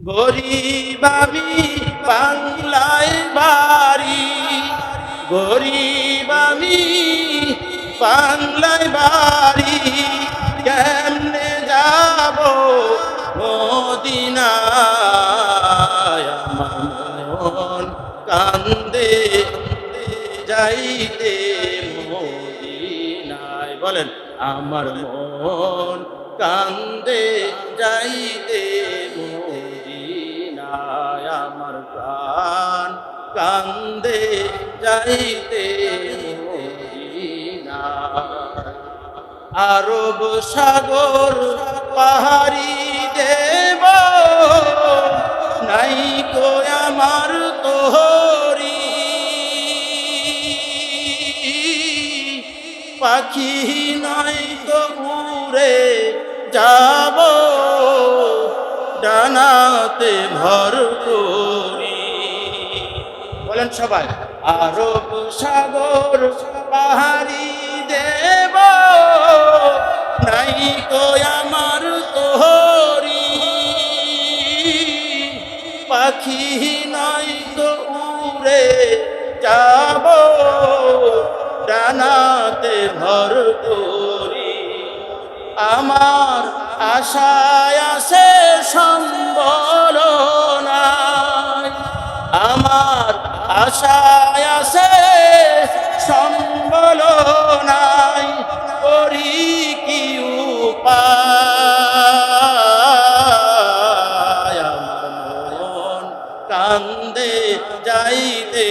গরিব আমি বাংলায় বাড়ি, গরিব আমি বাংলায় বাড়ি, কেমনে যাব মদিনায়? আমার মন কান্দে যাইতে মদিনায়। বলেন, আমার মন কান্দে যাইতে মদিনায়, আমার প্রাণ কান্দে যাইতে মদিনায়। আরব সাগর পাহাড়ি দেব নাই কো আমার তোহরি, পাখি নাই তো উড়ে যাব ডানাতে ভর করি। বলেন সবাই, আরব সাগর পাহাড়ি দেব নাই কো আমার তোহরি, পাখি নাই তো উড়ে যাব ডানাতে ভর করি। আমার আশায় আছে সম্বল নাই, আমার আশায় আছে সম্বল নাই, করি কি উপায়? আমার মন কান্দে যাইতে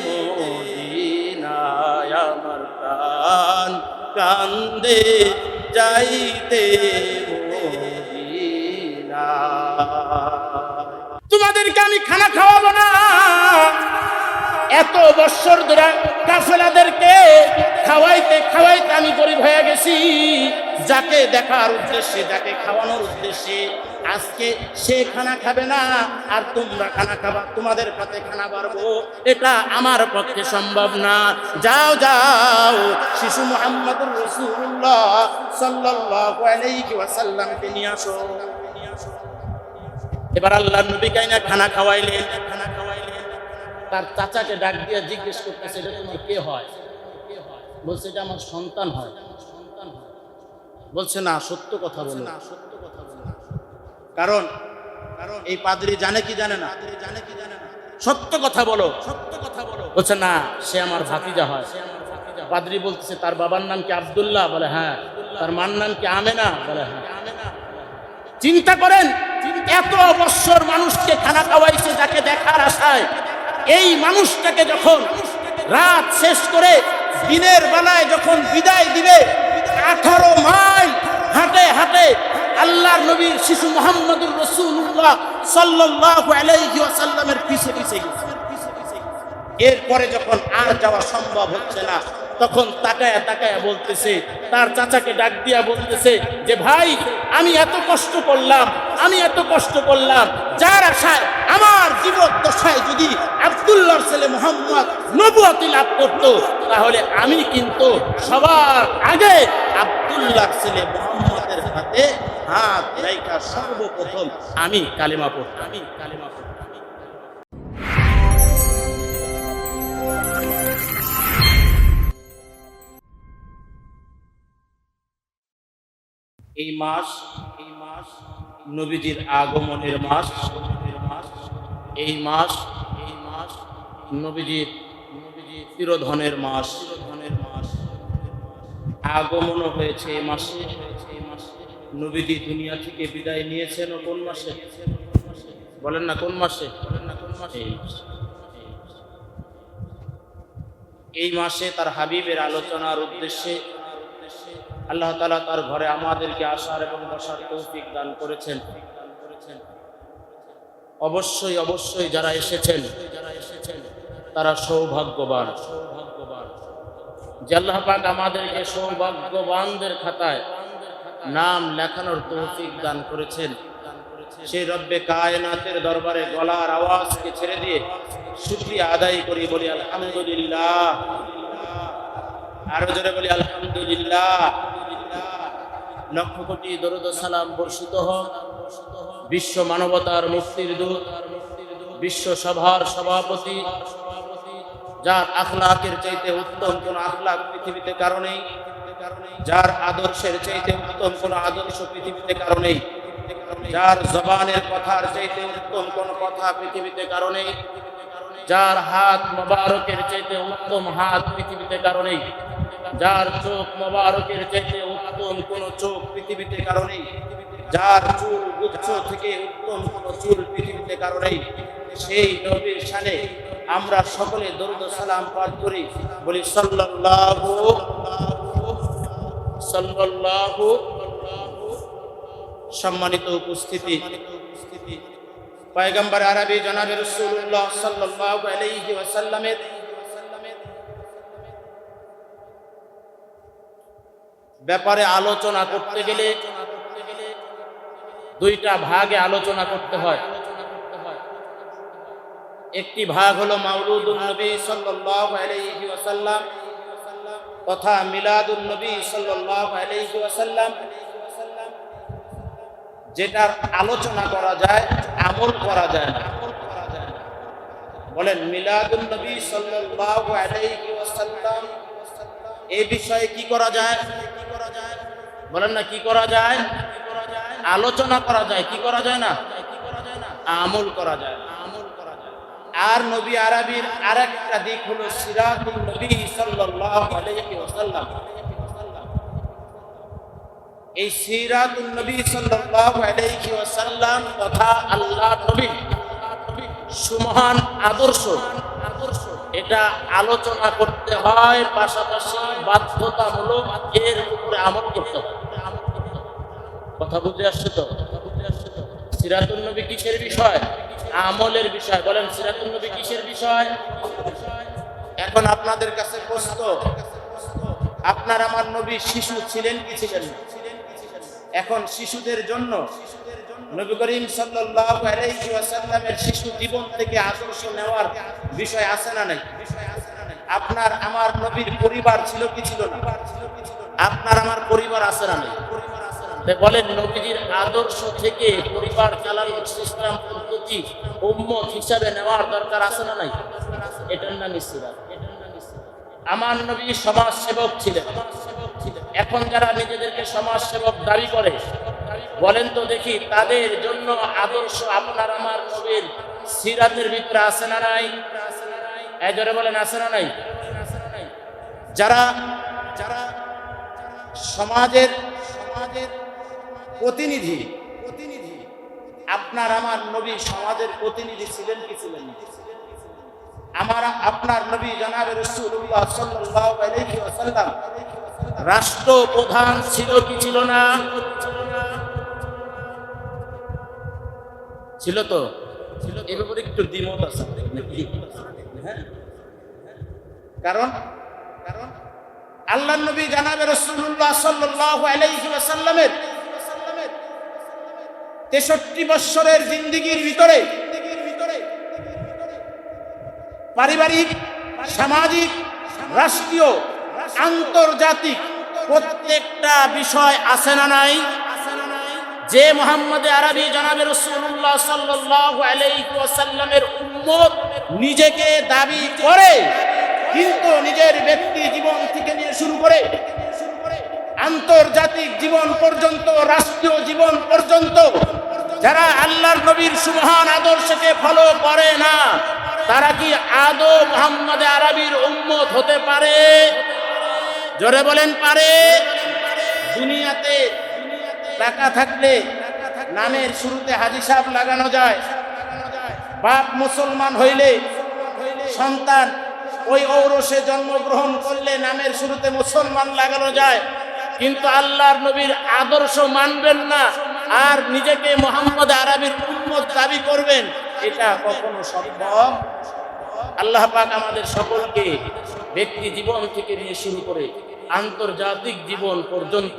মদিনায়, আমার প্রাণ কান্দে যাইতে মদিনায়। তোমাদেরকে আমি খানা খাওয়াবো না। এত বছর ধরে কাফেলাদেরকে খাওয়াইতে খাওয়াইতে আমি গরিব হয়ে গেছি। যাকে দেখার উদ্দেশ্যে, যাকে খাওয়ানোর উদ্দেশ্যে, আজকে সে খানা খাবে না আর তোমরা খানা খাবা, তোমাদের কাছে খানা বাড়বো, এটা আমার পক্ষে সম্ভব না। যাও যাও, শিশু মুহাম্মদুর রাসূলুল্লাহ সাল্লাল্লাহু আলাইহি ওয়াসাল্লামকে নিয়ে আসো। এবার আল্লাহর নবী কাইনা খানা খাওয়াইলেন। তার চাচাকে ডাক দিয়ে জিজ্ঞেস করতেছে, এটা তোমার কে হয়? বলছে, এটা আমার সন্তান হয়। বলছে, না, সত্য কথা বলো। কারণ এই পাদ্রী জানে কি জানে না? সত্য কথা বলো, সত্য কথা বলো। বলছে, না, সে আমার ভাতিজা হয়। পাদ্রী বলতেছে, তার বাবার নাম কি আব্দুল্লাহ? বলে, হ্যাঁ। তার মার নাম কি আমেনা? বলে, হ্যাঁ। চিন্তা করেন, এত বছর মানুষকে খানা খাওয়াইছে যাকে দেখার আশায়, এই মানুষটাকে যখন রাত শেষ করে দিনের বেলায় যখন বিদায় দিবে, 18 মাইল হাঁটে হাঁটে আল্লাহর নবী শিশু মুহাম্মদুর রাসূলুল্লাহ সাল্লাল্লাহু আলাইহি ওয়াসাল্লামের পিছে পিছে গেছে। এরপরে যখন আর যাওয়া সম্ভব হচ্ছে না, তখন তাকায়া তাকায়া বলতেছে, তার চাচাকে ডাক দিয়া বলতেছে যে, ভাই, আমি এত কষ্ট করলাম, আমি এত কষ্ট করলাম, যার আশায় আমার জীবদ্দশায় যদি আব্দুল্লাহর ছেলে মুহাম্মদ নবুয়তি লাভ করতো, তাহলে আমি কিন্তু সবার আগে আব্দুল্লাহর ছেলে মুহাম্মদের হাতে হাত রাইখা সর্বপ্রথম আমি কালেমা পড়তাম। এই মাস নবীজির আগমনের মাস। এই মাস নবীজির চিরধনের মাস। আগমনও হয়েছে এই মাসে। নবীজি দুনিয়া থেকে বিদায় নিয়েছেন কোন মাসে? বলেন না, কোন মাসে? এই মাসে তার হাবিবের আলোচনার উদ্দেশ্যে আল্লাহ তাআলা তার ঘরে আমাদেরকে আসার এবং বসার তৌফিক দান করেছেন। অবশ্যই অবশ্যই যারা এসেছেন তারা সৌভাগ্যবান। যে আল্লাহ পাক আমাদেরকে সৌভাগ্যবানদের খাতায় নাম লেখানোর তৌফিক দান করেছেন, সেই রব্বে কায়নাতের দরবারে গলার আওয়াজকে ছেড়ে দিয়ে শুকরিয়া আদায় করি, বলি আলহামদুলিল্লাহ। আরো জোরে বলি আলহামদুলিল্লাহ। লক্ষ কোটি দরুদ ও সালাম বর্ষিত হোক বিশ্ব মানবতার মুক্তির দূত, বিশ্ব সভার সভাপতি, যার আখলাকের চাইতে উত্তম কোন আখলাক পৃথিবীতে কারণেই, যার আদর্শের চাইতে উত্তম কোন আদর্শ পৃথিবীতে কারণেই, যার জবানের কথার চাইতে উত্তম কোন কথা পৃথিবীতে কারণেই, যার হাত মোবারকের চাইতে উত্তম হাত পৃথিবীতে কারণেই, যার চোখ মোবারকের চাইতে উত্তম কোন চোখ পৃথিবীতে কারণেই, যার চুল গুচ্ছ থেকে উত্তম কোন চুল পৃথিবীতে কারণেই, সেই নবীর শানে আমরা সকলে দরুদ ও সালাম পাঠ করি, বলি সাল্লাল্লাহু সাল্লাল্লাহু। সম্মানিত উপস্থিতি, পয়গম্বর আরবি জনাবে রাসূলুল্লাহ সাল্লাল্লাহু আলাইহি ওয়াসাল্লামের ব্যাপারে আলোচনা করতে গেলে দুইটা ভাগে আলোচনা করতে হয়। একটি ভাগ হলো মাউলুদুন নবী সাল্লাল্লাহু আলাইহি ওয়াসাল্লাম তথা মিলাদুন নবী সাল্লাল্লাহু আলাইহি ওয়াসাল্লাম, যেটার আলোচনা করা যায়, আমল করা যায় না। বলেন মিলাদুন নবী সাল্লাল্লাহু আলাইহি ওয়াসাল্লাম, এই বিষয়ে কি করা যায়? বলেন না, কি করা যায়? আলোচনা করা যায়। কি করা যায় না? আমল করা যায়। আর নবী আরবির আরেকটা দিক হলো সিরাতুন নবী সাল্লাল্লাহু আলাইহি ওয়াসাল্লাম। এই সিরাতুন নবী সাল্লাল্লাহু আলাইহি ওয়াসাল্লাম তথা আল্লাহর নবী সুমহান আদর্শ, এটা আলোচনা করতে হয়, পাশাপাশি বাধ্যতামূলক এর উপরে আমল করতে হয়। কথা বুঝে আসছে তো? সিরাতুন নবী কিসের বিষয়? আমলের বিষয়। বলেন সিরাতুন নবী কিসের বিষয়? এখন আপনাদের কাছে প্রশ্ন, আপনার আমার নবী শিশু ছিলেন কি ছিলেন না? এখন শিশুদের জন্য নবী করিম সাল্লাল্লাহু আলাইহি ওয়াসাল্লামের শিশু জীবন থেকে আদর্শ নেওয়ার বিষয় আছে না নাই? আপনার আমার নবীর পরিবার ছিল কি ছিল না? আপনার আমার পরিবার আছে না নাই? বলেন নবীজির আদর্শ থেকে পরিবার চালানোর সিস্টেম পদ্ধতি উম্মত হিসাবে নেওয়ার দরকার আছে না নাই? এটার নামই সিরাত। আমার নবী সমাজ সেবক ছিলেন। এখন যারা নিজেদেরকে সমাজ সেবক দাবি করে, বলেন তো দেখি তাদের জন্য আদর্শ আপনার আমার নবীর সিরাতের ভিতরে আছে না নাই? এই জোরে বলেন আছে না নাই? যারা যারা সমাজের প্রতিনিধি, আপনার আমার নবী সমাজের প্রতিনিধি ছিলেন কি ছিলেন না? আপনার নবী জনাবে রাসূলুল্লাহ সাল্লাল্লাহু আলাইহি ওয়াসাল্লাম রাষ্ট্রপ্রধান ছিল কি ছিল না? ছিল তো? এর ব্যাপারে একটু দ্বিমত আছে। কারণ আল্লাহর নবী জনাবে রাসূলুল্লাহ সাল্লাল্লাহু আলাইহি ওয়াসাল্লামের 63 বছরের জিন্দেগীর ভিতরে পারিবারিক, সামাজিক, রাষ্ট্রীয়, আন্তর্জাতিক প্রত্যেকটা বিষয় আছে না নাই? যে মুহাম্মদ আরবি জনাবে রাসূলুল্লাহ সাল্লাল্লাহু আলাইহি ওয়াসাল্লামের উম্মত নিজেকে দাবি করে, কিন্তু নিজের ব্যক্তি জীবন থেকে নিয়ে শুরু করে আন্তর্জাতিক জীবন পর্যন্ত, রাষ্ট্রীয় জীবন পর্যন্ত যারা আল্লাহর নবীর সুমহান আদর্শকে ফলো করে না, তারা কি আদৌ মুহাম্মদ আরবির উম্মত হতে পারে? জোরে বলেন পারে? দুনিয়াতে টাকা থাকলে নামের শুরুতে হাজী সাহেব লাগানো যায়, বাপ মুসলমান হইলে সন্তান ওই ঔরসে জন্মগ্রহণ করলে নামের শুরুতে মুসলমান লাগানো যায়, কিন্তু আল্লাহর নবীর আদর্শ মানবেন না আর নিজেকে মুহাম্মদ আরবির উম্মত দাবি করবেন, এটা কখনো সম্ভব? আল্লাহ পাক আমাদের সকলকে ব্যক্তি জীবন থেকে নিয়ে শুরু করে আন্তর্জাতিক জীবন পর্যন্ত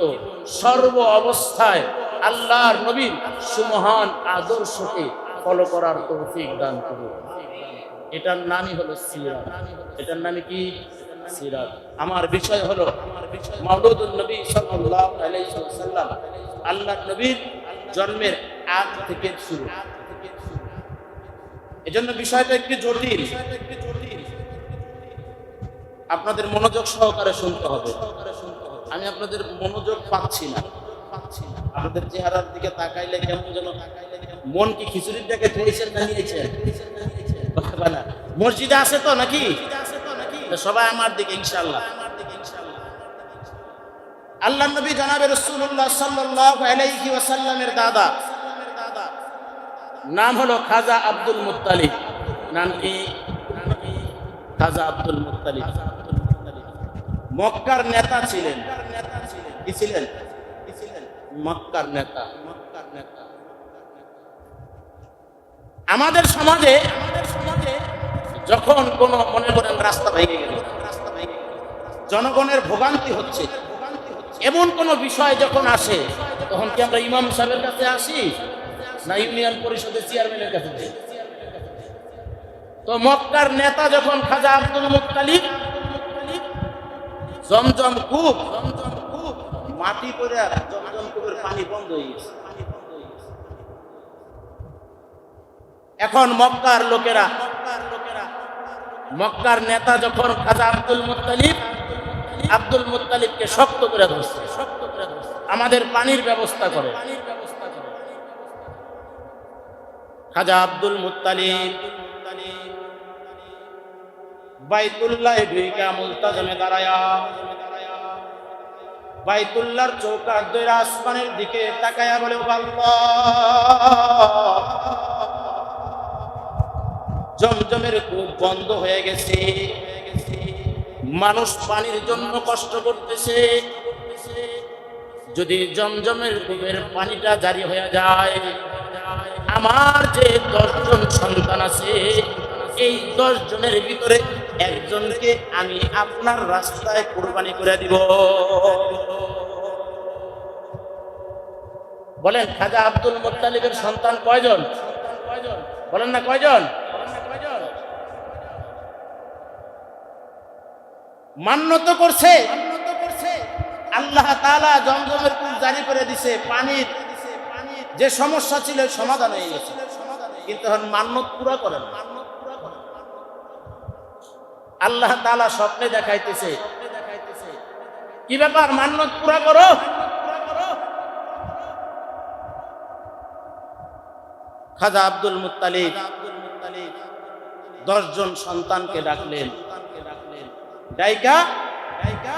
সর্ব অবস্থায় আল্লাহর নবীর সুমহান আদর্শকে ফলো করার তৌফিক দান করুন। এটার নামই হলো সিরাত। এটার নামই কি? সিরাত। আমার বিষয় হলো মাউলুদুন নবী সাল্লাল্লাহু আলাইহি ওয়াসাল্লাম, আল্লাহর নবীর জন্মের আজ থেকে শুরু। এজন্য বিষয়টা একটু জটিল, আপনাদের মনোযোগ সহকারে শুনতে হবে। আমি আপনাদের মনোযোগ পাচ্ছি না। আপনাদের চেহারার দিকে তাকাইলে কেমন যেন, মন কি খিচুড়ির দিকে ধরেছেন না নিয়েছেন? মসজিদে আছে তো নাকি? সবাই আমার দিকে ইনশাআল্লাহ। আল্লাহ নবী জনাবে রাসূলুল্লাহ সাল্লাল্লাহু আলাইহি ওয়াসাল্লামের দাদা নাম হলো খাজা আব্দুল মুত্তালিব। নাম কি? খাজা আব্দুল মুত্তালিব। মক্কার নেতা ছিলেন। কি ছিলেন? মক্কার নেতা। আমাদের সমাজে যখন কোন মনে করেন রাস্তা ভেঙে গেল, জনগণের ভোগান্তি হচ্ছে, এমন কোন বিষয় যখন আসে, তখন কি আমরা ইমাম সাহেবের কাছে আসি না ইউনিয়ন পরিষদের চেয়ারম্যানের কাছে যাই? তো মক্কার নেতা যখন খাজা আব্দুল মুত্তালিব, জমজম কূপ মাটি করে জমজম কূপের পানি বন্ধ হয়ে গেছে। এখন মক্কার লোকেরা, মক্কার নেতা যখন খাজা আব্দুল মুত্তালিবকে শক্ত করে ধরছে, আমাদের পানির ব্যবস্থা করে। খাজা আব্দুল মুত্তালিব বাইতুল্লাহ ঢুইকা মুলতাজমে দাঁড়ায়া, বাইতুল্লাহর চৌকাঠ ধরে আসমানের দিকে তাকায়া বলে, আল্লাহ, জমজমের কূপ বন্ধ হয়ে গেছে, মানুষ পানির জন্য কষ্ট করতেছে। যদি জমজমের কূপের পানিটা জারি হয়ে যায়, আমার যে 10 জন সন্তান আছে, এই 10 জনের ভিতরে একজনকে আমি আপনার রাস্তায় কুরবানি করে দিব। বলেন খাজা আব্দুল মুত্তালিবের সন্তান কয়জন? বলেন না কয়জন? মান্যত করছে, আল্লাহ তাআলা জমজমের কূপ জারি করে দিছে, পানির যে সমস্যা ছিল সমাধান হয়ে গেছে, কিন্তু এখন মান্যত পুরা করেন। আল্লাহ তাআলা স্বপ্নে দেখাইতেছে, কি ব্যাপার, মান্যত পুরা করো। খাজা আব্দুল মুত্তালিব 10 জন সন্তানকে ডাকলেন, ডাইকা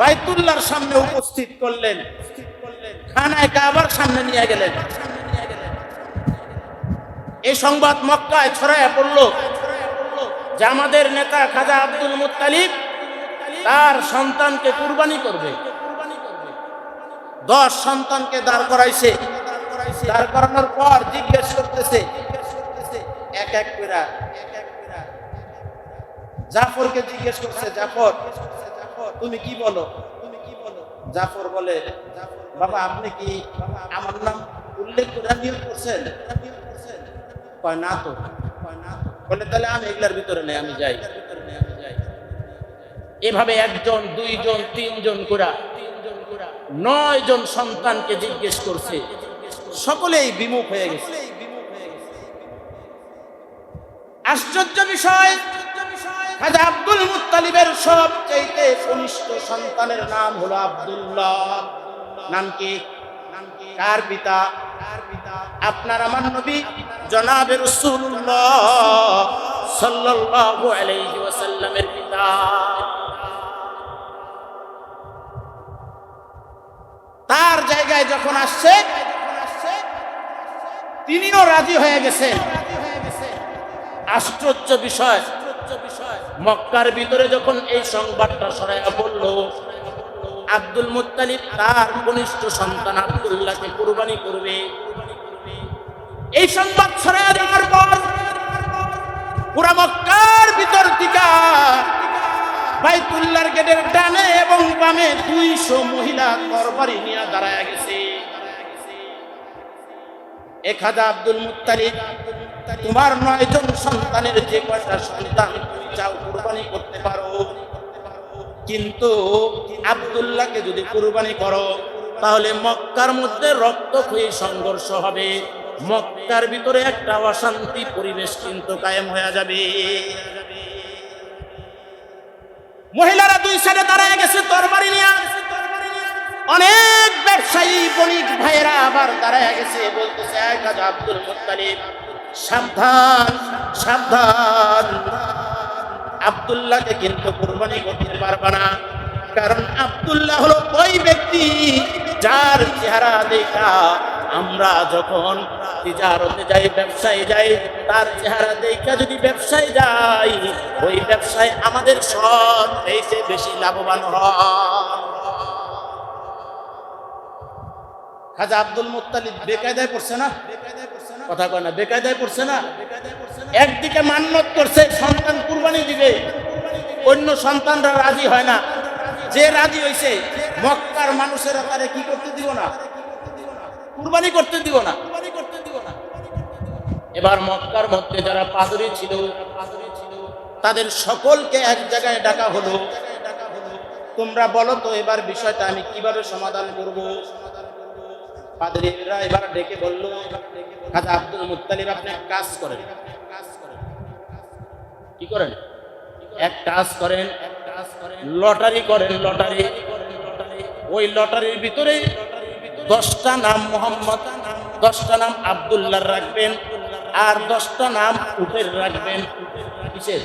বাইতুল্লাহর সামনে উপস্থিত করলেন, খানায় কাবার সামনে নিয়ে গেলেন। এই সংবাদ মক্কায় ছড়ায় পড়ল যে আমাদের নেতা খাজা আব্দুল মুত্তালিব তার সন্তানকে কুরবানি করবে। 10 সন্তানকে দাঁড় করাইছে। দাঁড় করানোর পর জিজ্ঞেস করতেছে এক এক করে, জাফরকে জিজ্ঞেস করছে, জাফর তুমি কি বলো? জাফর বলে, বাবা আপনি কি আমার নাম উল্লেখ করে নিয়োগ করছেন? কয় না তো। বলে তাহলে আমি এগুলার ভিতরে নেই, আমি যাই। এভাবে 1 জন 2 জন 3 জন করে 9 জন সন্তানকে জিজ্ঞেস করছে, সকলেই বিমুখ হয়ে গেছে। আশ্চর্য বিষয়, খাজা আব্দুল মুত্তালিবের সবচেয়ে কনিষ্ঠ সন্তানের নাম হলো আব্দুল্লাহ। নাম কি? কার পিতা? আপনার আমার নবী জনাবে রাসূলুল্লাহ সাল্লাল্লাহু আলাইহি ওয়াসাল্লামের পিতা। তার জায়গায় যখন আসছে, তিনিও রাজি হয়ে গেছেন। আশ্চর্য বিষয়, মক্কার ভিতরে যখন এই সংবাদটা ছড়াইয়া পড়ল, আব্দুল মুত্তালিব তার কনিষ্ঠ সন্তান আব্দুল্লাহকে কুরবানি করবে, এই সংবাদ ছড়াইয়া যাওয়ার পর পুরা মক্কার ভিতর থেকে বাইতুল্লাহর গেটের ডানে এবং বামে 200 মহিলা তরবারি নিয়ে দাঁড়ায় গেছে। খাজা আব্দুল মুত্তালিব, তোমার 9 জন সন্তানের যে কয়টা সন্তান তুমি চাও কুরবানি করতে পারো, কিন্তু আব্দুল্লাহকে যদি কুরবানি করো তাহলে মক্কার মধ্যে রক্তক্ষয়ী সংঘর্ষ হবে, মক্কার ভিতরে একটা অশান্তি পরিবেশ কিন্তু কায়েম হয়ে যাবে। মহিলারা দুই সাইডে দাঁড়ায় গেছে তরবারি নিয়ে, অনেক ব্যবসায়ী বণিক ভাইয়েরা আবার দাঁড়ায় গেছে, বলতেছে খাজা আব্দুল মুত্তালিব সাবধান সাবধান, আব্দুল্লাহকে কিন্তু কুরবানি করতে পারবা না, কারণ আব্দুল্লাহ হলো ওই ব্যক্তি যার চেহারা দেখা আমরা যখন তিজারতে যাই, ব্যবসায় যাই, তার চেহারা দেখা যদি ব্যবসায় যাই, ওই ব্যবসায় আমাদের সৎ এইসে বেশি লাভবান হয়। খাজা আব্দুল মুত্তালিব বেকায়দায় পড়ছে না, কথা কয় না, বেকায়দায় পড়ছে না। একদিকে মান্যত করছে সন্তান কুরবানি দিবে, অন্য সন্তানরা রাজি হয় না, যে রাজি হইছে মক্কার মানুষের আকারে কি করতে দিব না, কুরবানি করতে দিব না। এবার মক্কার মধ্যে যারা পাদরী ছিল তাদের সকলকে এক জায়গায় ডাকা হলো, তোমরা বলো তো এবার বিষয়টা আমি কিভাবে সমাধান করব। পাদরীরা এবার ডেকে বলল, খাজা আব্দুল মুত্তালিব আপনি এক কাজ করেন, কি করেন, এক কাজ করেন, লটারি করেন, লটারি, ওই লটারির ভিতরে 10টা নাম মোহাম্মদ, 10টা নাম আব্দুল্লাহ রাখবেন, আর 10টা নাম উটের রাখবেন। কিসের?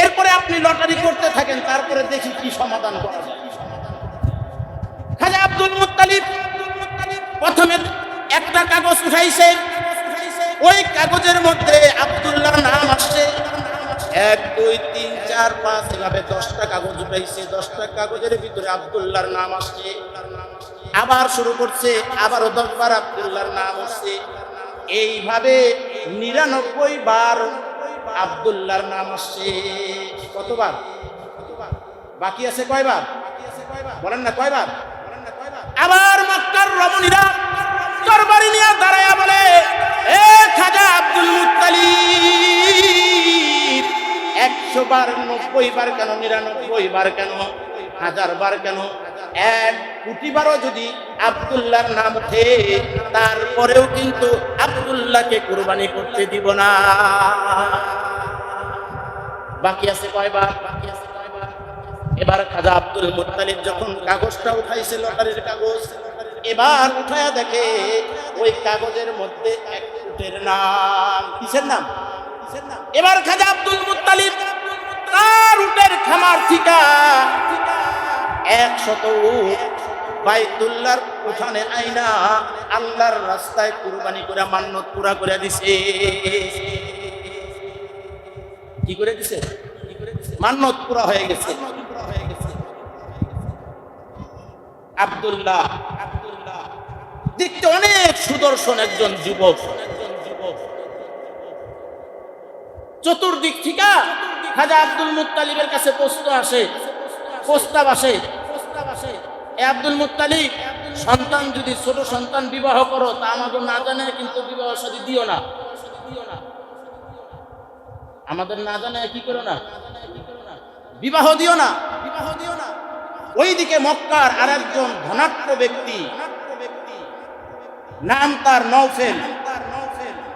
এরপরে আপনি লটারি করতে থাকেন, তারপরে দেখি কি সমাধান করা যায়। খাজা আব্দুল মুত্তালিব প্রথমে একটা কাগজ উঠাইছে, ওই কাগজের মধ্যে আব্দুল্লাহর নাম আসছে, 1 2 3 4 5 এভাবে 10টা কাগজ উঠাইছে, 10টা কাগজের ভিতরে আব্দুল্লাহর নাম আসছে। আবার শুরু করছে, আবারও 10 বার আব্দুল্লাহর নাম আসছে। এইভাবে 99 বার আব্দুল্লাহর নাম আসছে। কতবার? বাকি আছে কয়বার? বলেন না কয়বার? আবার মক্কার রমণীরা তরবারি নিয়ে দাঁড়ায়া বলে, এ খাজা আব্দুল মুত্তালিব 100 বার, 90 বার কেন, 99 বার কেন, 1000 বার কেন, 1 কোটি বারও যদি আব্দুল্লাহর নাম ওঠে, তারপরেও কিন্তু আব্দুল্লাহকে কুরবানি করতে দিব না। বাকি আছে কয়বার? এবার খাজা আব্দুল মুত্তালিব যখন কাগজটা উঠাইছে, লটারির কাগজ, এবার উঠায়া দেখে ওই কাগজের মধ্যে 1 উটের নাম। কিসের নাম? এবার খাজা আব্দুল মুত্তালিব তার উটের খামার থেকে 100 উট বাইতুল্লাহর উঠানে আইনা আল্লাহর রাস্তায় কুরবানি করে মান্নত পুরা করে দিছে। কি করে দিছে? মান্নত পুরা হয়ে গেছে। আব্দুল্লাহ দেখতে অনেক সুদর্শন একজন যুবক, চতুর্দিক থেকে খাজা আব্দুল মুত্তালিবের কাছে প্রস্তাব আসে, এ আব্দুল মুত্তালিব, সন্তান যদি ছোট সন্তান বিবাহ করো তা আমাদের না জানে কিন্তু বিবাহ শাদী দিও না, আমাদের না জানে কি করো না, বিবাহ দিও না। ওইদিকে মক্কার আরেকজন ধনাঢ্য ব্যক্তি, নাম তার নওফেল,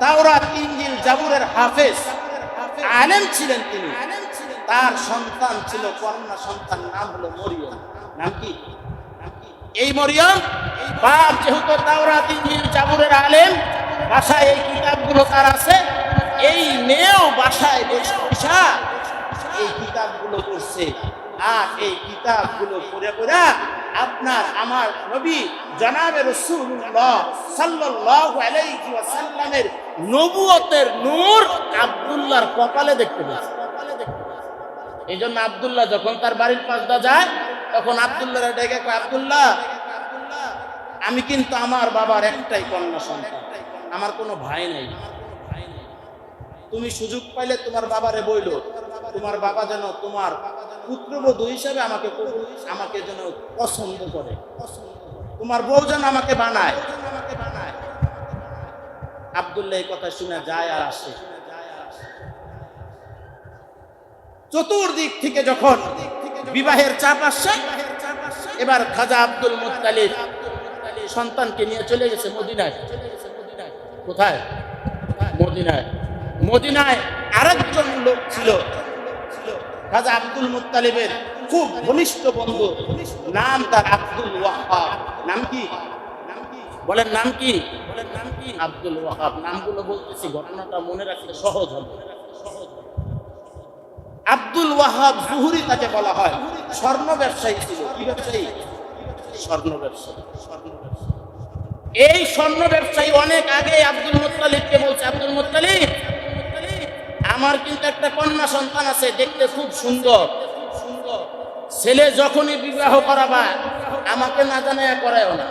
তাওরাত ইনজিল জাবুরের হাফেজ আলেম ছিলেন তিনি, তার সন্তান ছিল কন্যা সন্তান, নাম হলো মরিয়ম। নাম কি? এই মরিয়ম বাপ যেহেতু তাওরাত ইনজিল জাবুরের আলেম, বাসায় এই কিতাবগুলো তার আছে, এই মেয়েও বাসায় বসে এই কিতাবগুলো পড়ছে, আর এই কিতাবগুলো পড়ে পড়ে আপনার আমার নবী জনাবে রাসূলুল্লাহ সাল্লাল্লাহু আলাইহি ওয়াসাল্লামের নবুয়তের নূর আব্দুল্লাহর কপালে দেখতে পেয়েছে। এই জন্য আব্দুল্লাহ যখন তার বাড়ির পাশ দিয়ে যায়, তখন আব্দুল্লাহরে ডেকে কয়, আব্দুল্লাহ, আমি কিন্তু আমার বাবার একটাই কন্যা সন্তান, আমার কোনো ভাই নাই, তুমি সুযোগ পাইলে তোমার বাবারে বইলো, তোমার বাবা যেন তোমার পুত্রবধূ হিসেবে আমাকে যেন পছন্দ করে, তোমার বউ যেন আমাকে বানায়। আব্দুল্লাহ এই কথা শুনে যায় আর আসে। চতুর্দিক থেকে যখন বিবাহের চাপ আসছে, এবার খাজা আব্দুল মুত্তালিব সন্তানকে নিয়ে চলে গেছে মদিনায়। কোথায়? মদিনায়। মদিনায় আরেকজন লোক ছিল, খাজা আব্দুল মুত্তালিবের খুব ঘনিষ্ঠ বন্ধু, নাম তার আব্দুল ওয়াহাব। নাম কি? বলেন নাম কি? আব্দুল ওয়াহাব। নামগুলো বলতেছি, ঘটনাটা মনে রাখতে সহজ হবে। আব্দুল ওয়াহাব জুহরি তাকে বলা হয়। স্বর্ণ ব্যবসায়ী ছিল। কি ব্যবসায়ী? স্বর্ণ ব্যবসায়ী। এই স্বর্ণ ব্যবসায়ী অনেক আগে আব্দুল মুত্তালিবকে বলছে, আব্দুল মুত্তালিব, আমার কিন্তু একটা কন্যা সন্তান আছে, দেখতে খুব সুন্দর। ছেলে যখনই বিবাহ করাবা আমাকে না জানায়া করায়ও না।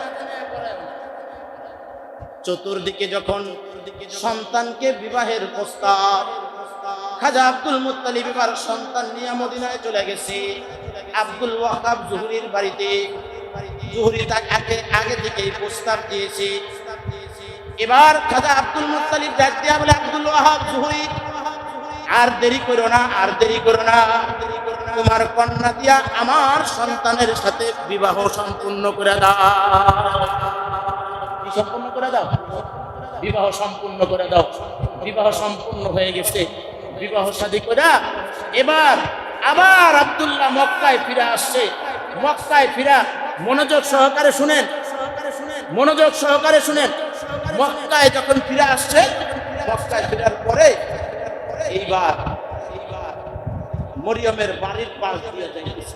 চতুর্দিকে যখন সন্তানকে বিবাহের প্রস্তাব, খাজা আব্দুল মুত্তালিব এবার সন্তান নিয়ে মদিনায় চলে গেছে আব্দুল ওয়াহাব জুহরির বাড়িতে। জুহরি তাকে আগে থেকেই প্রস্তাব দিয়েছে। এবার খাজা আব্দুল মুত্তালিব ডাক দিয়া বলে, আব্দুল ওয়াহাব জুহরি, আর দেরি করো না, আর দেরি করো না, তোমার কন্যা দিয়া আমার সন্তানের সাথে বিবাহ সম্পূর্ণ করে দাও। কি সম্পূর্ণ করে দাও? বিবাহ সম্পূর্ণ করে দাও। বিবাহ সম্পূর্ণ হয়ে গেছে। বিবাহ শাদী করে এবার আবার আব্দুল্লাহ মক্কায় ফিরে আসছে। মক্কায় ফিরা, মনোযোগ সহকারে শুনেন, মনোযোগ সহকারে শুনেন। মক্কায় যখন ফিরে আসছে, মক্কায় ফিরার পরে এইবার মরিয়মের বাড়ির পাশ দিয়ে যাইতেছে।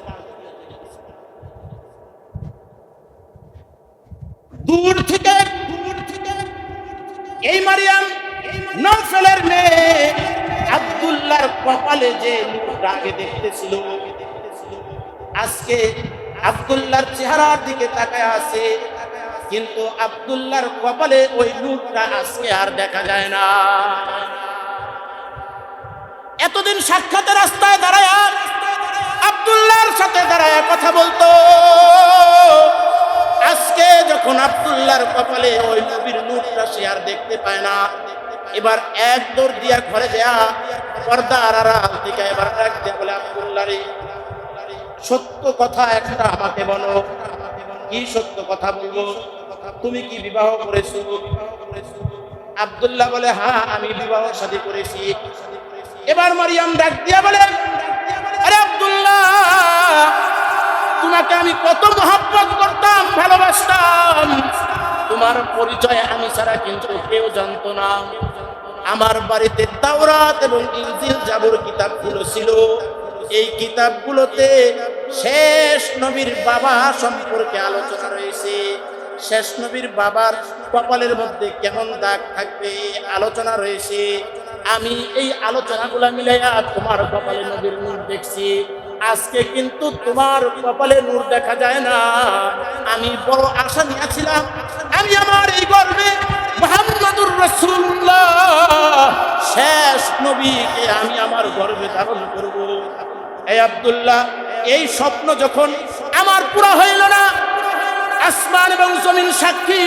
দূর থেকে এই মারিয়াম নওফেলের মেয়ে আব্দুল্লাহর কপালে যে নূরটা আগে দেখতেছিল, আজকে আব্দুল্লাহর চেহারার দিকে তাকায় আছে, কিন্তু আব্দুল্লাহর কপালে ওই নূরটা আজকে আর দেখা যায় না। এতদিন সাক্ষাতে রাস্তায় দাঁড়ায় আব্দুল্লাহর সাথে দাঁড়ায় কথা বলতো, আজকে যখন আব্দুল্লাহর কপালে ওই নবীর নূরটা সে আর দেখতে পায় না। এবার এক দৌড় দিয়া ঘরে দেয়া পর্দার আড়াল থেকে এবার ডাক দিয়া বলে, আব্দুল্লাহ রে, সত্য কথা একটা আমাকে বলো। কি সত্য কথা বলবো? তুমি কি বিবাহ করেছো? আব্দুল্লাহ বলে, হ্যাঁ আমি বিবাহ শাদী করেছি। এবার মারিয়াম ডাক দিয়া বলে, আরে আব্দুল্লাহ, তোমাকে আমি কত মহব্বত করতাম, ভালোবাসতাম, তোমার পরিচয় আমি ছাড়া কিন্তু কেউ জানতো না। আমার বাড়িতে তাওরাত এবং ইনজিল জাবুর কিতাবগুলো ছিল। এই কিতাবগুলোতে শেষ নবীর বাবা সম্পর্কে আলোচনা রয়েছে। শেষ নবীর বাবার কপালের মধ্যে কেমন দাগ থাকবে আলোচনা রয়েছে। আমি এই আলোচনাগুলো মিলাইয়া তোমার কপালে নবীর নূর দেখছি। আজকে কিন্তু তোমার কপালে নূর দেখা যায় না। আমি বড় আশা নিয়েছিলাম, আমি আমার এই গর্বে মুহাম্মাদুর রাসূলুল্লাহ শেষ নবীকে আমি আমার গর্বে ধারণ করব। এই আব্দুল্লাহ, এই স্বপ্ন যখন আমার পুরা হইল না, আসমান এবং জমিন সাক্ষী,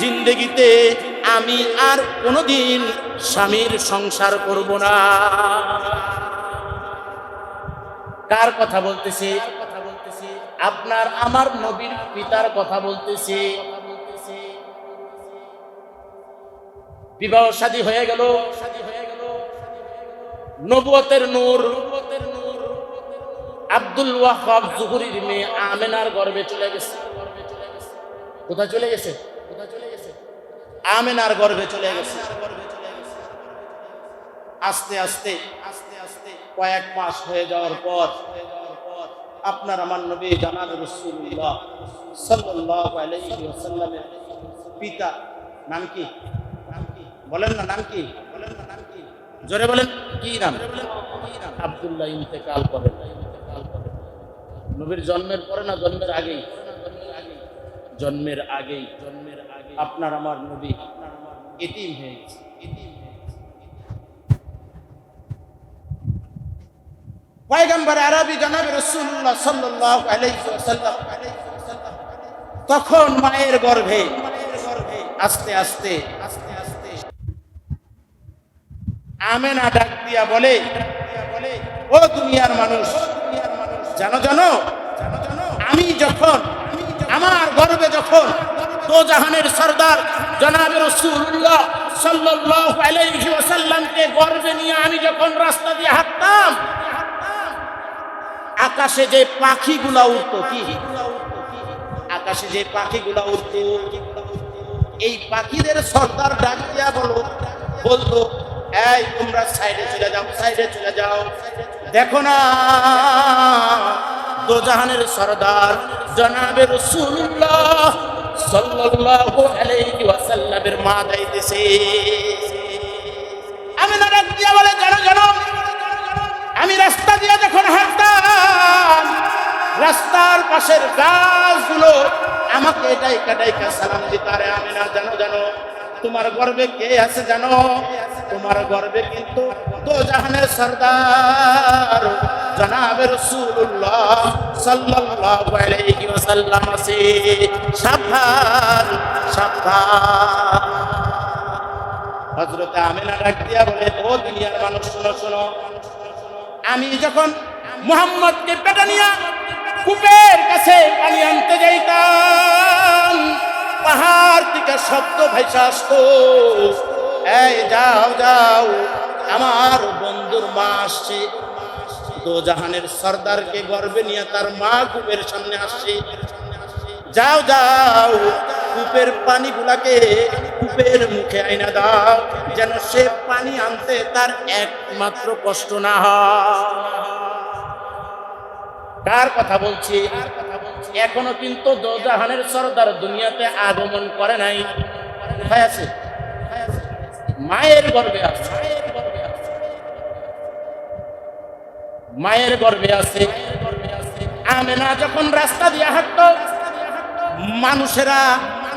জিন্দেগিতে আমি আর কোনোদিন স্বামীর সংসার করব না। কার কথা বলতেছি? আপনার আমার নবীর পিতার কথা বলতেছি। বিবাহ শাদী হয়ে গেল, নবুয়তের নূর আব্দুল ওয়াহাব জুহরির মেয়ে আমেনার গর্ভে চলে গেছে। কোথায় চলে গেছে? আমেনার গর্ভে চলে গেছে। আস্তে আস্তে কয়েক মাস হয়ে যাওয়ার পর আপনার আমার নবী জানাব রাসূলুল্লাহ সাল্লাল্লাহু আলাইহি ওয়াসাল্লামের পিতা, নাম কি? বলেন না, নাম কি? জোরে বলেন, কি নাম? আব্দুল্লাহ ইন্তেকাল করেন। নবীর জন্মের পরে না জন্মের আগেই? জন্মের আগেই আপনার আমার নবী এতিম হয়ে গেছে। পয়গম্বর আরবি জনাব রাসূলুল্লাহ সাল্লাল্লাহু আলাইহি ওয়াসাল্লাম তখন মায়ের গর্ভে আস্তে আস্তে আমেনা ডাক দিয়া বলে, ও দুনিয়ার মানুষ, জানো আমি যখন আমার গর্ভে যখন দোজাহানের সরদার জনাবে রাসূলুল্লাহ সাল্লাল্লাহু আলাইহি ওয়াসাল্লামকে গর্বে নিয়ে আমি যখন রাস্তা দিয়ে হাঁটতাম, আকাশে যে পাখিগুলা উড়তো, কি আকাশে যে পাখিগুলা উড়তো, এই পাখিদের সরদার ডাক দিয়া বলতো, এই তোমরা সাইডে চলে যাও, সাইডে চলে যাও। দেখো না দোজাহানের সরদার জনাবে রাসূলুল্লাহ সাল্লাল্লাহু আলাইহি ওয়াসাল্লামের মা যাইতেছে। আমি না ডাক দিয়া বলে, জানো জানো, আমি রাস্তা দিয়ে যখন হাঁটতাম, রাস্তার পাশের গাছগুলো আমাকে ডাইকা ডাইকা সালাম দিত। আরে আমি না, জানো জানো তোমার গর্বে কে আছে জানো? তোমার গর্বে কিন্তু দোজাহানের সরদার জনাবে রাসূলুল্লাহ সাল্লাল্লাহু আলাইহি ওয়াসাল্লাম আছে। সাবধান সাবধান। হযরত আমিনা ডাক দিয়া বলে, ও দুনিয়ার মানুষ শোনো শোনো, আমি যখন মুহাম্মদকে পেটে নিয়ে কূপের কাছে পানি আনতে যাইতাম, পাহাড় থেকে শব্দ ভাইসা আসতো, এই যাও যাও আমার বন্ধুর মা আসছে। দোজাহানের সরদারকে গর্বে নিয়ে তার মা কূপের সামনে আসছে। যাও যাও কূপের পানিগুলাকে কূপের মুখে আইনা দাও, যেন সে পানি আনতে তার একমাত্র কষ্ট না হয়। কার কথা বলছি? এখনো কিন্তু দোজাহানের সরদার দুনিয়াতে আগমন করে নাই। কোথায় আছে? মায়ের গর্ভে আছে, মায়ের গর্ভে আছে। আমেনা যখন রাস্তা দিয়ে হাঁটতো, মানুষেরা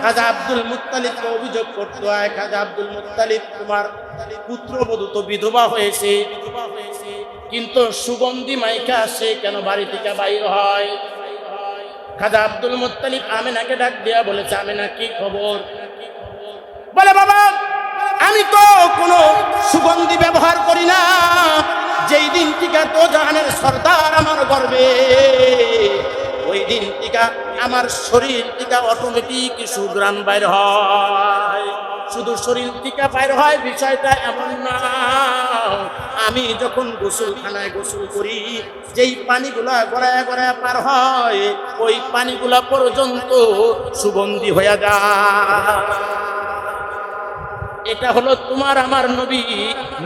খাজা আব্দুল মুত্তালিবকে অভিযোগ করতো, খাজা আব্দুল মুত্তালিব তোমার পুত্রবধূ তো বিধবা হয়েছে, কিন্তু সুগন্ধি মাইকা আসে কেন বাড়ি থেকে বাইর হয়? খাজা আব্দুল মুত্তালিব আমেনাকে ডাক দিয়া বলেছে, আমেনা কি খবর? বলে, বাবা আমি তো কোনো সুগন্ধি ব্যবহার করি না। যেই দিন থেকে দোজাহানের সরদার আমার গর্বে, ওই দিন থেকে আমার শরীর থেকে অটোমেটিক সুঘ্রাণ বাইর হয়। শুধু শরীর থেকে বাইর হয় বিষয়টা এমন না, আমি যখন গোসলখানায় গোসল করি, যেই পানিগুলা গড়ায় গড়ায় পার হয়, ওই পানিগুলা পর্যন্ত সুগন্ধি হয়ে যায়। এটা হলো তোমার আমার নবী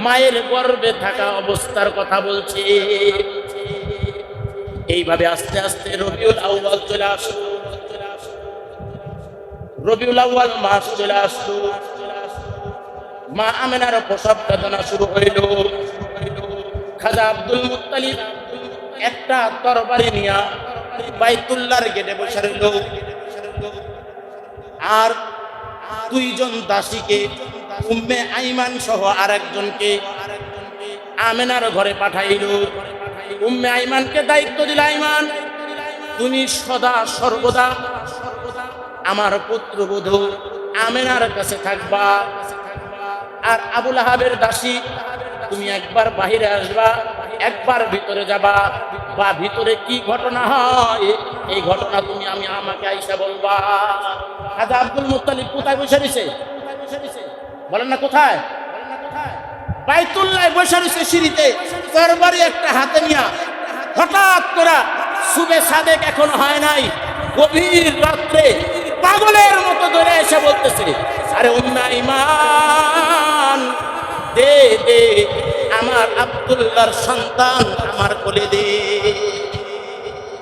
মায়ের গর্ভে থাকা অবস্থার কথা বলছে। এইভাবে আস্তে আস্তে রবিউল আউয়াল চলে আসলো, রবিউল আউয়াল মাস চলে আসলো, মা আমেনার প্রসব বেদনা শুরু হইল। খাজা আব্দুল মুত্তালিব একটা তরবারি নিয়া বাইতুল্লাহর গেটে বসে রইল, আর দুইজন দাসীকে উম্মে আইমান সহ আরেকজনকে আমেনার ঘরে পাঠাইল। উম্মে আইমানকে দায়িত্ব দিল, আইমান তুমি সদা সর্বদা আমার পুত্রবধূ আমেনার কাছে থাকবা, আর আবুল আহাবের দাসী তুমি একবার বাহিরে আসবা, একবার ভিতরে যাবা, বা ভিতরে কি ঘটনা হয় এই ঘটনা তুমি আমাকে আইসা বলবা। খাজা আব্দুল মুত্তালিব কোথায় বসে রয়েছে? বলেন না কোথায়? বাইতুল্লাহ বসে রয়েছে সিঁড়িতে, তরবারি একটা হাতে নিয়া। হঠাৎ করে সুবে সাদেক এখনো হয় নাই, গভীর রাত্রে পাগলের মতো ধরে এসে বলতেছে, আরে উম্মে আইমান দে দে আমার আব্দুল্লাহর সন্তান আমার কোলে দে।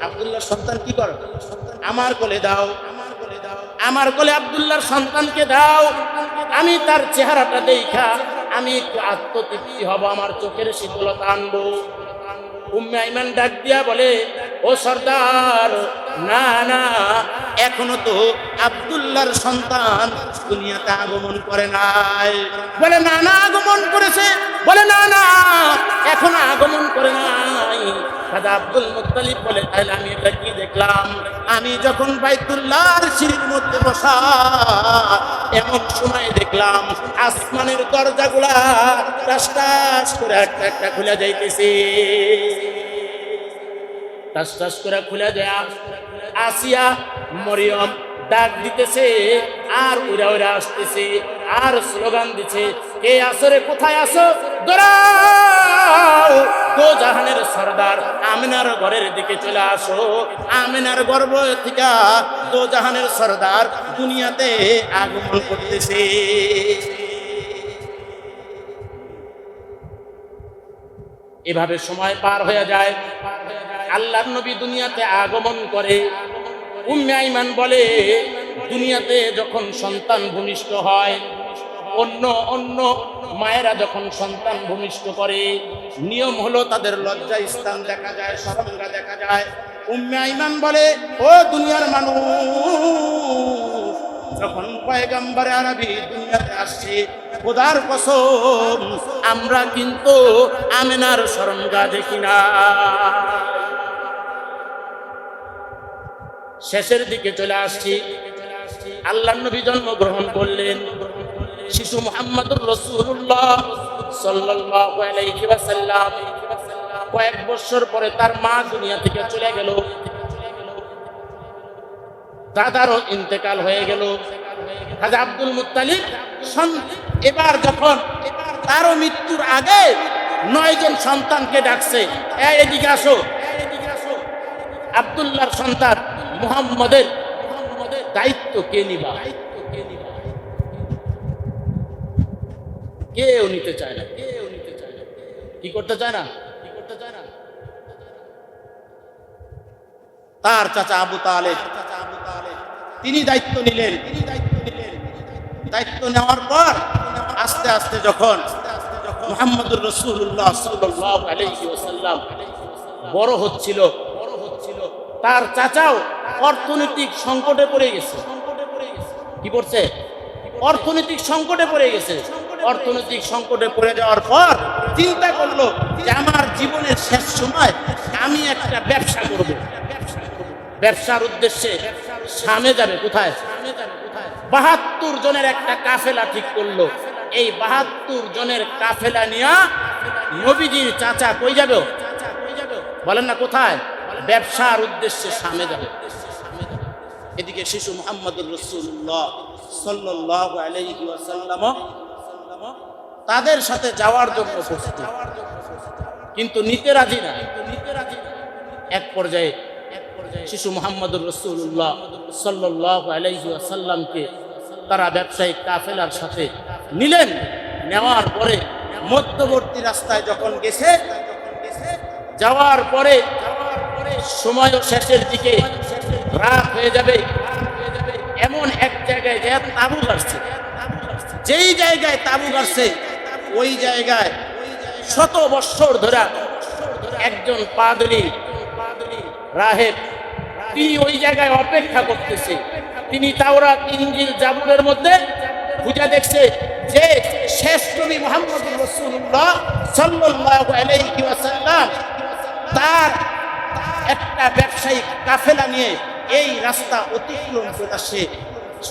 আব্দুল্লাহর সন্তান কি কর? আমার কোলে দাও, আমার কোলে আব্দুল্লাহর সন্তানকে দাও। আমি তার চেহারাটা দেখা আমি একটু আত্মতৃপ্তি হব, আমার চোখের শীতলতা আনবো। উম্মে আইমান ডাক দিয়া বলে, ও সর্দার, না না, এখনো তো আব্দুল্লাহর সন্তান দুনিয়াতে আগমন করে নাই। বলে, না না আগমন করেছে। বলে, না না এখনো আগমন করে নাই। খাজা আব্দুল মুত্তালিব বলে, তাহলে আমি এটা কি দেখলাম? আমি যখন বাইতুল্লাহর সিঁড়ির মধ্যে বসা, এমন সময় দেখলাম আসমানের দরজাগুলা টাস টাস করে একটা একটা খুলে যাইতেছে, টাস টাস করে খুলে যায়। আসিয়া, মরিয়ম, ডাক দিতেছে আর উড়া উড়া আসতেছে আর স্লোগান দিচ্ছে, কে আসরে কোথায় আসো, দৌড়াও, দোজাহানের সরদার আমিনার ঘরের দিকে চলে আসো। আমিনার গর্ভ থেকে দোজাহানের সরদার দুনিয়াতে আগমন করতেছে। এভাবে সময় পার হয়ে যায়। আল্লাহর নবী দুনিয়াতে আগমন করে। উম্মে আইমান বলে, দুনিয়াতে যখন সন্তান ভূমিষ্ঠ হয়, অন্য অন্য মায়েরা যখন সন্তান ভূমিষ্ঠ করে, নিয়ম হলো তাদের লজ্জা স্থান দেখা যায়, শরমগা দেখা যায়। উম্মে আইমান বলে, ও দুনিয়ার মানুষ, যখন পয়গম্বরে আরবি দুনিয়াতে আসছে, খোদার কসম আমরা কিন্তু আমিনার শরমগা দেখি না। শেষের দিকে চলে আসছি, আল্লাহর নবী জন্মগ্রহণ করলেন। শিশু মুহাম্মদুর রাসূলুল্লাহ সাল্লাল্লাহু আলাইহি ওয়াসাল্লাম কয়েক বছর পরে তার মা দুনিয়া থেকে চলে গেল, দাদারও ইন্তেকাল হয়ে গেল। হাজী আব্দুল মুত্তালিব এবার যখন তারও মৃত্যুর আগে 9 জন সন্তানকে ডাকছে, এদিকে আসো। আব্দুল্লাহর সন্তান মুহাম্মদের দায়িত্ব কে নিবা? কেউ নিতে চায় না, কেউ নিতে চায় না। কি করতে চায় না? কি করতে চায় না? তার চাচা আবু তালেব তিনি দায়িত্ব নিলেন। দায়িত্ব নেওয়ার পর আস্তে আস্তে যখন মুহাম্মদুর রাসূলুল্লাহ সাল্লাল্লাহু আলাইহি ওয়াসাল্লাম বড় হচ্ছিল, তার চাচাও অর্থনৈতিক সংকটে পড়ে গেছে। কি করছে? অর্থনৈতিক সংকটে পড়ে গেছে। অর্থনৈতিক সংকটে পড়ে যাওয়ার পর চিন্তা করলো যে আমার জীবনের শেষ সময় আমি একটা ব্যবসা করব। ব্যবসার উদ্দেশ্যে শামে যাবে। কোথায়? 72 জনের একটা কাফেলা ঠিক করলো। এই 72 জনের কাফেলা নিয়ে নবীজির চাচা কই যাবে? বলেন না কোথায়? ব্যবসার উদ্দেশ্যে শামে যাবে। এদিকে শিশু মুহাম্মদুর রাসূলুল্লাহ সাল্লাল্লাহু আলাইহি ওয়াসাল্লাম তাদের সাথে যাওয়ার জন্য প্রস্তুত, কিন্তু নিতে রাজি না। এক পর্যায়ে শিশু মুহাম্মদুর রাসূলুল্লাহ সাল্লাল্লাহু আলাইহি ওয়াসাল্লামকে তারা ব্যবসায়িক কাফেলার সাথে নিলেন। নেওয়ার পরে মধ্যবর্তী রাস্তায় যখন গেছে, যাওয়ার পরে সময় শেষের দিকে, রাত হয়ে যাবে, এমন এক জায়গায় যে তাঁবু গাড়ছে। যেই জায়গায় তাঁবু গাড়ছে ওই জায়গায় শত বৎসর ধরে একজন পাদ্রী রাহেব তিনি ওই জায়গায় অপেক্ষা করতেছে। তিনি তাওরাত, ইনজিল, জাবুরের মধ্যে খুঁজে দেখছে যে শেষ নবী মুহাম্মদুর রাসূলুল্লাহ সাল্লাল্লাহু আলাইহি ওয়াসাল্লাম তার একটা ব্যবসায়িক কাফেলা নিয়ে এই রাস্তা অতিক্রম করে সে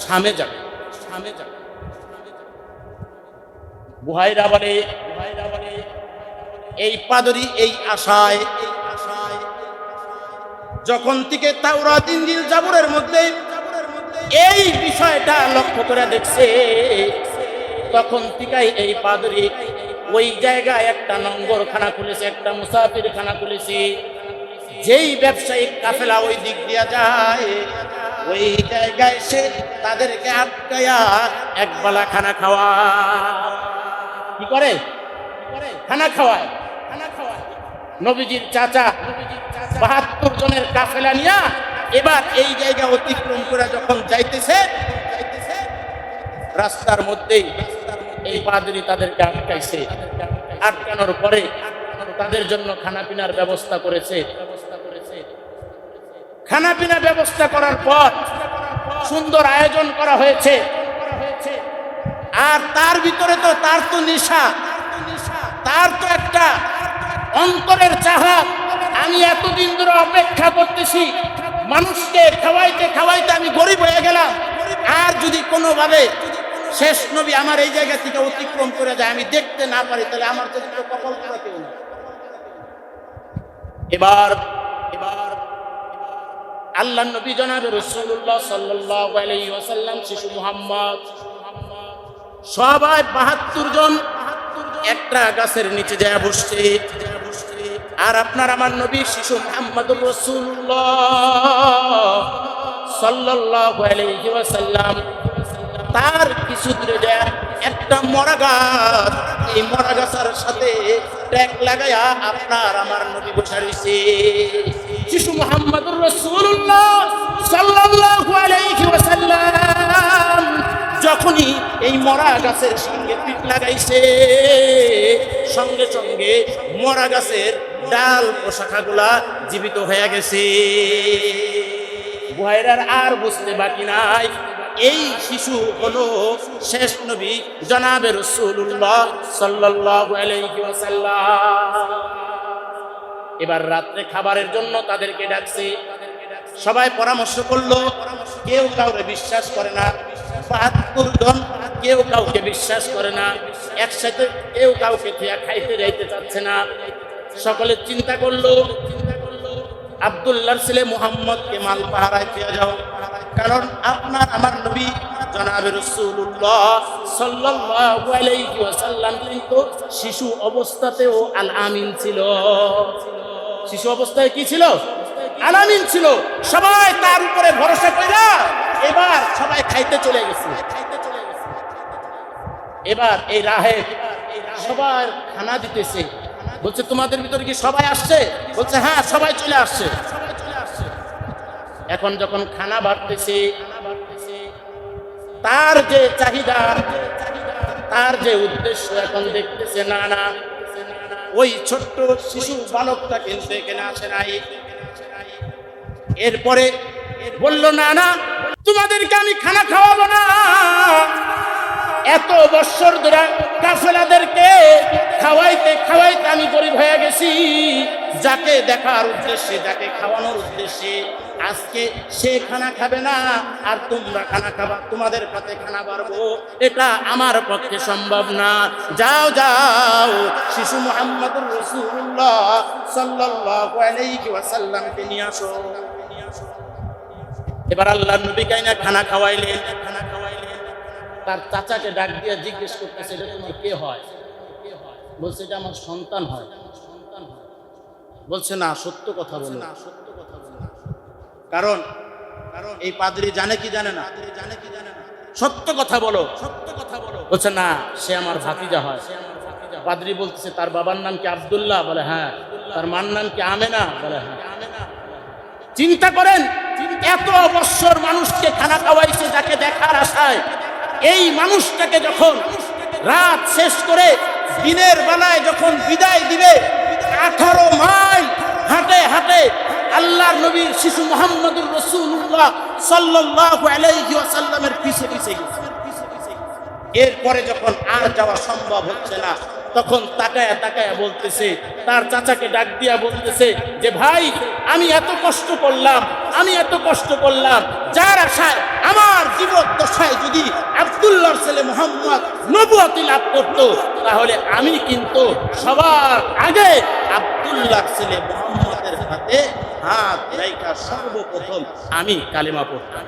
শামে যাবে। বুহাইরা বলে, এই পাদরি এই আশায় যখন থেকে তাওরাত, ইনজিল, জাবুরের মধ্যে এই বিষয়টা লক্ষ্য করে দেখছে, তখন থেকেই এই পাদরি ওই জায়গায় একটা নঙ্গরখানা খুলেছে, একটা মুসাফিরখানা খুলেছে। যেই ব্যবসায়িক কাফেলা ওই দিক দিয়া যায়, ওই জায়গায় সে তাদেরকে আটকায়া একবেলা খানা খাওয়া। কি করে? খানা খাওয়ায়। নবীজির চাচা 72 জনের কাফেলা নিয়া এবার এই জায়গা অতিক্রম করে যখন যাইতেছে, রাস্তার মধ্যেই এই পাদ্রী তাদেরকে আটকাইছে। আটকানোর পরে তাদের জন্য খানা পিনার ব্যবস্থা করেছে। খানা পিনা ব্যবস্থা করার পর সুন্দর আয়োজন করা হয়েছে। আর তার ভিতরে তো তার তো নেশা, তার তো একটা অন্তরের চাহত। আমি এতদিন ধরে অপেক্ষা করতেছি, মানুষকে খাওয়াইতে খাওয়াইতে আমি গরিব হয়ে গেলাম। আর যদি কোনোভাবে শেষ নবী আমার এই জায়গা থেকে অতিক্রম করে যায়, আমি দেখতে না পারি, তাহলে আমার তো কপাল করা কেউ না। এবার আল্লাহ নবী জনাবে রাসূলুল্লাহ সাল্লাল্লাহু আলাইহি ওয়াসাল্লাম, শিশু মুহাম্মদ সবাই ৭২ জন একটা গাছের নিচে যায় বসছে। আর আপনার আমার নবী শিশু মুহাম্মদুর রাসূলুল্লাহ সাল্লাল্লাহু আলাইহি ওয়াসাল্লাম তার কিছু দূরে যায় একটা মরা গাছ, এই মরা গাছের সাথে ট্যাগ লাগায়া আপনার আমার নবী বসে রয়েছে। শিশু মুহাম্মদুর রাসূলুল্লাহ সাল্লাল্লাহু আলাইহি ওয়াসাল্লাম যখনই এই মরা গাছের সঙ্গে পিঠ লাগাইছে, সঙ্গে সঙ্গে মরা গাছের ডাল প্রশাখাগুলা জীবিত হয়ে গেছে। বুহাইরার আর বুঝতে বাকি নাই, এই শিশু হলো শেষ নবী জনাবে রাসূলুল্লাহ সাল্লাল্লাহু আলাইহি ওয়াসাল্লাম। এবার রাত্রে খাবারের জন্য তাদেরকে ডাকছে। সবাই পরামর্শ করলো, কেউ কাউকে বিশ্বাস করে না। ৭২ জন কেউ কাউকে বিশ্বাস করে না, একসাথে কেউ কাউকে খাইতে যাইতে চাচ্ছে না। সকলে চিন্তা করলো আব্দুল্লাহর ছেলে মুহাম্মদকে মাল পাহারায় দিয়ে যাও, কারণ আপনার আমার নবী জনাবে রাসূলুল্লাহ সাল্লাল্লাহু আলাইহি ওয়াসাল্লাম কিন্তু শিশু অবস্থাতেও আল আমিন ছিল। শিশু অবস্থায় কি ছিল? আল আমিন ছিল। সবাই তার উপরে ভরসা কইরা এবার সবাই খাইতে চলে গেছে। এবার এই রাহেব সবার খানা দিতেছে, বলছে তোমাদের ভিতরে কি সবাই আসছে? বলছে হ্যাঁ, সবাই চলে আসছে। এখন যখন খানা বাড়তেছে, তার যে চাহিদা, তার যে উদ্দেশ্য এখন দেখতেছে না না ওই ছোট্ট শিশু বালকটা কিন্তু এখানে আসে নাই। এরপরে বলল না না, তোমাদেরকে আমি খানা খাওয়াবো না। এত বছর ধরে কাফেলাদেরকে খাওয়াইতে খাওয়াইতে আমি গরিব হয়ে গেছি। যাকে দেখার উদ্দেশ্যে, যাকে খাওয়ানোর উদ্দেশ্যে আজকে সে খানা খাবে না আর তোমরা খানা খাবা, তোমাদের কাছে খানা বাড়বো, এটা আমার পক্ষে সম্ভব না। যাও যাও, শিশু মুহাম্মদুর রাসূলুল্লাহ সাল্লাল্লাহু আলাইহি ওয়াসাল্লামকে নিয়ে আসো। এবার আল্লাহর নবী কাইনা খানা খাওয়াইলেন। তার চাচাকে ডাক দিয়ে জিজ্ঞেস করতেছে, এটা তোমার কে হয়? বলছে এটা আমার সন্তান হয়। বলছে না, সত্য কথা বলো। কারণ এই পাদ্রী জানে কি জানে না? সত্য কথা বলো, সত্য কথা বলো। বলছে না, সে আমার ভাতিজা হয়। পাদ্রী বলতেছে তার বাবার নাম কি আব্দুল্লাহ? বলে হ্যাঁ। তার মার নাম কি আমেনা? বলে হ্যাঁ। চিন্তা করেন, এত বছর মানুষকে খানা খাওয়াইছে যাকে দেখার আশায়, এই মানুষটাকে যখন রাত শেষ করে দিনের বেলায় যখন বিদায় দিবে, 18 মাইল হাঁটে হাঁটে আল্লাহর নবী শিশু মুহাম্মদুর রাসূলুল্লাহ সাল্লাল্লাহু আলাইহি ওয়াসাল্লামের পিছে পিছে গেছে। এরপরে যখন আর যাওয়া সম্ভব হচ্ছে না, তখন তাকায়া তাকায়া বলতেছে, তার চাচাকে ডাক দিয়া বলতেছে যে ভাই, আমি এত কষ্ট করলাম, আমি এত কষ্ট করলাম, যার আশায় আমার জীবদ্দশায় যদি আব্দুল্লাহর ছেলে মুহাম্মদ নবুয়তি লাভ করতো, তাহলে আমি কিন্তু সবার আগে আব্দুল্লাহর ছেলে মুহাম্মদের হাতে হাত রাইখা সর্বপ্রথম আমি কালেমা পড়তাম।